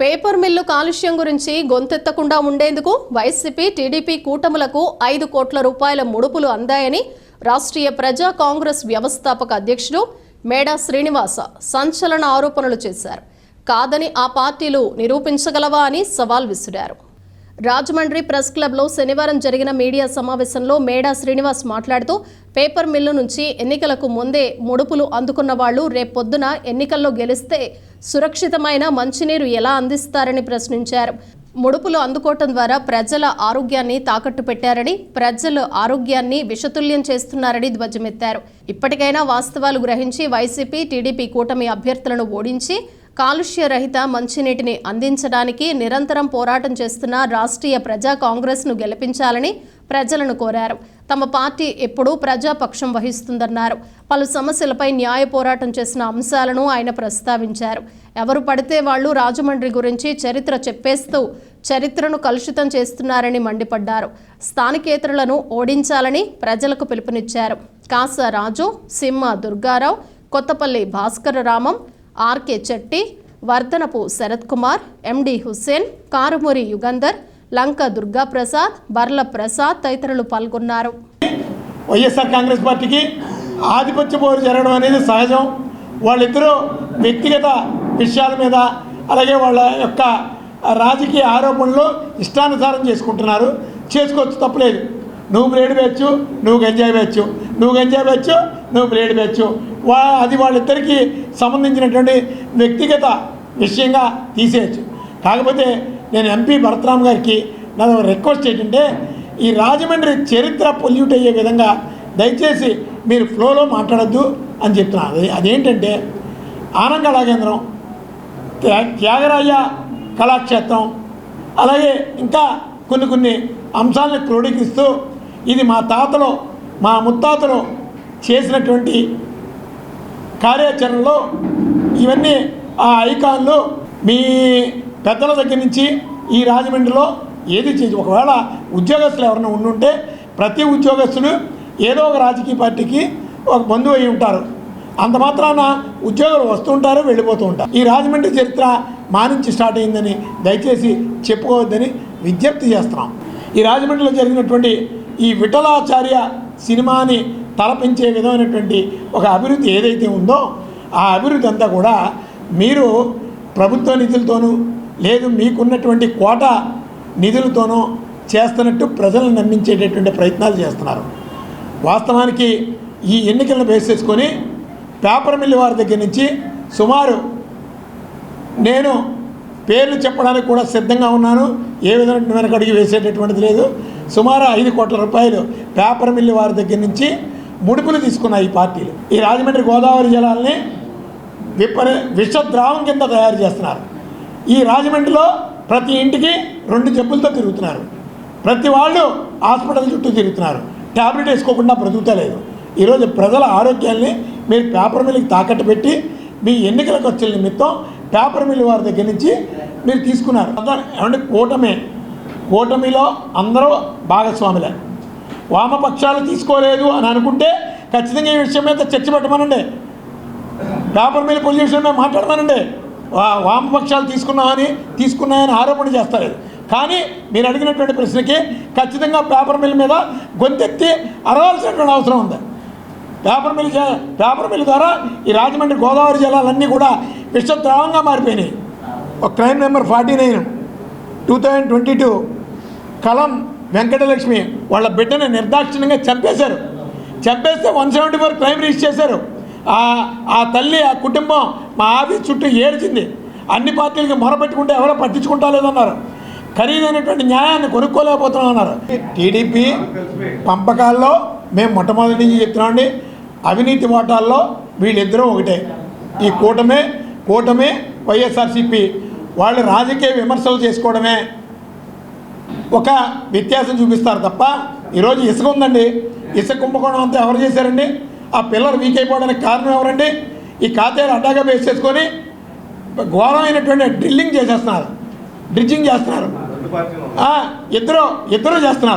Paper mill కాలుష్యం గురించి గొంతెత్తకుండా ఉండేందుకు వైసీపీ టీడీపీ కూటములకు 5 కోట్ల రూపాయల ముడుపులు అందాయని రాష్ట్రీయ ప్రజా కాంగ్రెస్ వ్యవస్థాపక అధ్యక్షుడు మేడా శ్రీనివాస సంచలన ఆరోపణలు చేశారు. కాదని ఆ పార్టీలు నిరూపించగలవా అని సవాల్ విసిరారు. రాజమండ్రి ప్రెస్ క్లబ్లో శనివారం జరిగిన మీడియా సమావేశంలో మేడా శ్రీనివాస్ మాట్లాడుతూ పేపర్ మిల్లు నుంచి ఎన్నికలకు ముందే ముడుపులు అందుకున్న వాళ్లు రేపొద్దున ఎన్నికల్లో గెలిస్తే సురక్షితమైన మంచినీరు ఎలా అందిస్తారని ప్రశ్నించారు. ముడుపులు అందుకోవటం ద్వారా ప్రజల ఆరోగ్యాన్ని తాకట్టు పెట్టారని, ప్రజల ఆరోగ్యాన్ని విషతుల్యం చేస్తున్నారని ధ్వజమెత్తారు. ఇప్పటికైనా వాస్తవాలు గ్రహించి వైసీపీ టీడీపీ కూటమి అభ్యర్థులను ఓడించి కాలుష్య రహిత మంచినీటిని అందించడానికి నిరంతరం పోరాటం చేస్తున్న రాష్ట్రీయ ప్రజా కాంగ్రెస్ను గెలిపించాలని ప్రజలను కోరారు. తమ పార్టీ ఎప్పుడూ ప్రజాపక్షం వహిస్తుందన్నారు. పలు సమస్యలపై న్యాయ పోరాటం చేసిన అంశాలను ఆయన ప్రస్తావించారు. ఎవరు పడితే వాళ్లు రాజమండ్రి గురించి చరిత్ర చెప్పేస్తూ చరిత్రను కలుషితం చేస్తున్నారని మండిపడ్డారు. స్థానికేతరులను ఓడించాలని ప్రజలకు పిలుపునిచ్చారు. కాసా రాజు, సింహ దుర్గారావు, కొత్తపల్లి భాస్కర రామం, ఆర్కే చెట్టి, వర్ధనపు శరత్ కుమార్, ఎండి హుస్సేన్, కారుమూరి యుగంధర్, లంక దుర్గా ప్రసాద్, బర్ల ప్రసాద్ తదితరులు పాల్గొన్నారు. వైఎస్ఆర్ కాంగ్రెస్ పార్టీకి ఆధిపత్య పోరు జరగడం అనేది సహజం. వాళ్ళిద్దరూ వ్యక్తిగత విషయాల మీద అలాగే వాళ్ళ యొక్క రాజకీయ ఆరోపణలు ఇష్టానుసారం చేసుకుంటున్నారు. చేసుకోవచ్చు, తప్పలేదు. నువ్వు బ్లేడ్ వేయచ్చు, నువ్వు గంజాయి వేయచ్చు, నువ్వు గంజాయి వేయచ్చు, నువ్వు బ్లేడ్ వేయచ్చు. అది వాళ్ళిద్దరికీ సంబంధించినటువంటి వ్యక్తిగత విషయంగా తీసేయచ్చు. కాకపోతే నేను ఎంపీ భరతరామ్ గారికి నా రిక్వెస్ట్ ఏంటంటే, ఈ రాజమండ్రి చరిత్ర పొల్యూట్ అయ్యే విధంగా దయచేసి మీరు ఫ్లోలో మాట్లాడద్దు అని చెప్తున్నాను. అదేంటంటే ఆనంద కళాకేంద్రం, త్యాగరాయ కళాక్షేత్రం, అలాగే ఇంకా కొన్ని అంశాలను క్రోడీకరిస్తూ ఇది మా తాతలో మా ముత్తాతలో చేసినటువంటి కార్యాచరణలో ఇవన్నీ ఆ ఐకాన్లు మీ పెద్దల దగ్గర నుంచి ఈ రాజమండ్రిలో ఏది చేసి ఒకవేళ ఉద్యోగస్తులు ఎవరైనా ఉండుంటే ప్రతి ఉద్యోగస్తులు ఏదో ఒక రాజకీయ పార్టీకి ఒక బంధువు అయి ఉంటారు. అంత మాత్రాన ఉద్యోగులు వస్తుంటారు, వెళ్ళిపోతూ ఉంటారు. ఈ రాజమండ్రి చరిత్ర మా నుంచి స్టార్ట్ అయిందని దయచేసి చెప్పుకోవద్దని విజ్ఞప్తి చేస్తున్నాం. ఈ రాజమండ్రిలో జరిగినటువంటి ఈ విఠలాచార్య సినిమాని తలపించే విధమైనటువంటి ఒక అభివృద్ధి ఏదైతే ఉందో ఆ అభివృద్ధి అంతా కూడా మీరు ప్రభుత్వ నిధులతోనూ లేదు మీకున్నటువంటి కోటా నిధులతోనూ చేస్తున్నట్టు ప్రజలను నమ్మించేటటువంటి ప్రయత్నాలు చేస్తున్నారు. వాస్తవానికి ఈ ఎన్నికలను బేస్ చేసుకొని పేపర్ మిల్లు వారి దగ్గర నుంచి సుమారు నేను పేర్లు చెప్పడానికి కూడా సిద్ధంగా ఉన్నాను. ఏ విధమైన వెనకడికి వేసేటటువంటిది లేదు. సుమారు 5 కోట్ల రూపాయలు పేపర్ మిల్లు వారి దగ్గర నుంచి ముడుపులు తీసుకున్నాయి ఈ పార్టీలు. ఈ రాజమండ్రి గోదావరి జలాల్ని విషద్రావం కింద తయారు చేస్తున్నారు. ఈ రాజమండ్రిలో ప్రతి ఇంటికి 2 జబ్బులతో తిరుగుతున్నారు. ప్రతి వాళ్ళు హాస్పిటల్ చుట్టూ తిరుగుతున్నారు. ట్యాబ్లెట్ వేసుకోకుండా బ్రతుకుతలేదు. ఈరోజు ప్రజల ఆరోగ్యాన్ని మీరు పేపర్ మిల్లుకి తాకట్టు పెట్టి మీ ఎన్నికల ఖర్చుల నిమిత్తం పేపర్ మిల్లు వారి దగ్గర నుంచి మీరు తీసుకున్నారు. ఏమంటే కూటమిలో అందరూ భాగస్వాములే. వామపక్షాలు తీసుకోలేదు అని అనుకుంటే ఖచ్చితంగా ఈ విషయం మీద చర్చ పెట్టమనండి. పేపర్ మిల్ పొల్యూషన్ మీద మాట్లాడమనండి. వామపక్షాలు తీసుకున్నాయని ఆరోపణ చేస్తారు. కానీ మీరు అడిగినటువంటి ప్రశ్నకి ఖచ్చితంగా పేపర్ మిల్ మీద గొంతెత్తి అరవాల్సినటువంటి అవసరం ఉంది. పేపర్ మిల్ ద్వారా ఈ రాజమండ్రి గోదావరి జలాలన్నీ కూడా విషద్రావంగా మారిపోయినాయి. ఒక క్రైమ్ నెంబర్ 49 2022 కలం వెంకటలక్ష్మి వాళ్ళ బిడ్డని నిర్దాక్షిణ్యంగా చంపేస్తే 174 క్రైమ్ రిజిస్టర్ చేశారు. ఆ తల్లి ఆ కుటుంబం మా ఆఫీస్ చుట్టూ ఏడ్చింది. అన్ని పార్టీలకి మొరపెట్టుకుంటే ఎవరో పట్టించుకుంటా లేదన్నారు. ఖరీదైనటువంటి న్యాయాన్ని కొనుక్కోలేకపోతున్నాం అన్నారు. టీడీపీ పంపకాల్లో మేము మొట్టమొదటి నుంచి చెప్తున్నామండి, అవినీతి వాటాల్లో వీళ్ళిద్దరూ ఒకటే. ఈ కూటమే వైఎస్ఆర్సీపీ వాళ్ళు రాజకీయ విమర్శలు చేసుకోవడమే ఒక వ్యత్యాసం చూపిస్తారు తప్ప ఈరోజు ఇసుక ఉందండి. ఇసుక కుంభకోణం అంతా ఎవరు చేశారండి? ఆ పిల్లలు వీక్ అయిపోవడానికి కారణం ఎవరండి? ఈ ఖాతాలు అడ్డాగా బేస్ చేసుకొని ఘోరమైనటువంటి డ్రిల్లింగ్ చేస్తున్నారు. ఇద్దరు చేస్తున్నారు.